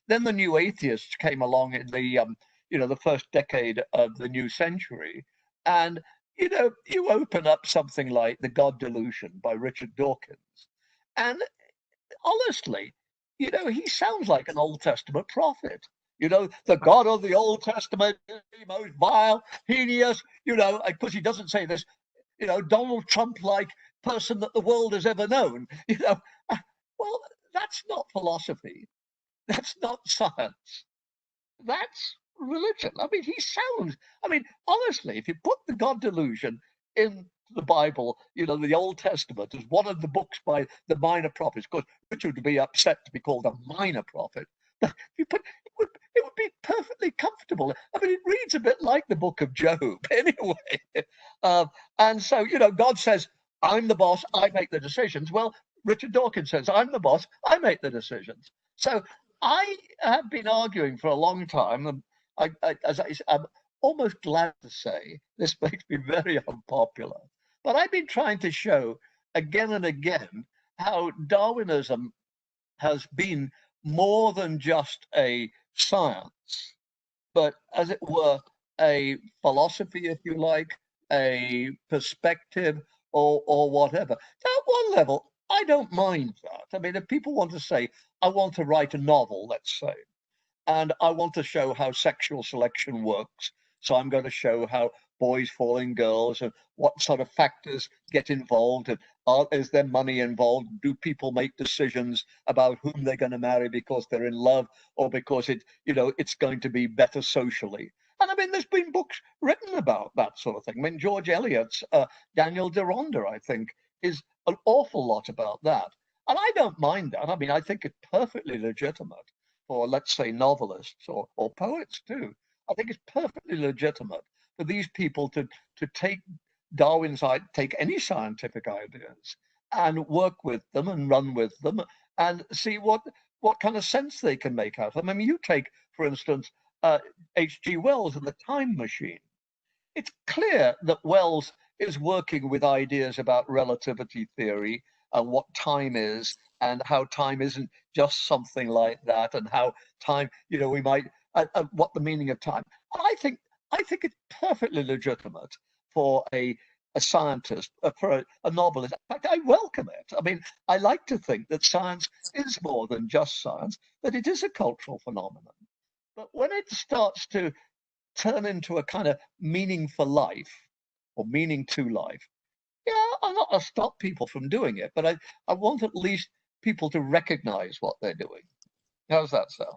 then the new atheists came along in the the first decade of the new century, and you open up something like The God Delusion by Richard Dawkins, and honestly, he sounds like an Old Testament prophet. The God of the Old Testament is the most vile, heinous, because he doesn't say this, Donald Trump-like person that the world has ever known. Well, that's not philosophy. That's not science. That's religion. I mean, honestly, if you put the God delusion in the Bible, the Old Testament, as one of the books by the minor prophets, because Richard would be upset to be called a minor prophet. But it would be perfectly comfortable. I mean, it reads a bit like the book of Job anyway. And so, God says, I'm the boss, I make the decisions. Well, Richard Dawkins says, I'm the boss, I make the decisions. So I have been arguing for a long time, and I'm almost glad to say this makes me very unpopular, but I've been trying to show again and again how Darwinism has been more than just a science, but as it were, a philosophy, if you like, a perspective, or whatever. At one level, I don't mind that. I mean, if people want to say, I want to write a novel, let's say, and I want to show how sexual selection works, so I'm going to show how boys fall in girls and what sort of factors get involved, and is there money involved? Do people make decisions about whom they're going to marry because they're in love, or because it's going to be better socially? And I mean, there's been books written about that sort of thing. I mean, George Eliot's Daniel Deronda, I think, is an awful lot about that. And I don't mind that. I mean, I think it's perfectly legitimate for, let's say, novelists or poets too. I think it's perfectly legitimate for these people to take take any scientific ideas and work with them and run with them and see what kind of sense they can make out of them. I mean, you take, for instance, H.G. Wells and the Time Machine. It's clear that Wells is working with ideas about relativity theory and what time is, and how time isn't just something like that, and how time, we might, what the meaning of time. And I think it's perfectly legitimate for a scientist, for a novelist. In fact, I welcome it. I mean, I like to think that science is more than just science, that it is a cultural phenomenon. But when it starts to turn into a kind of meaning for life or meaning to life, yeah, I'm not going to stop people from doing it, but I want at least people to recognize what they're doing. How's that sound?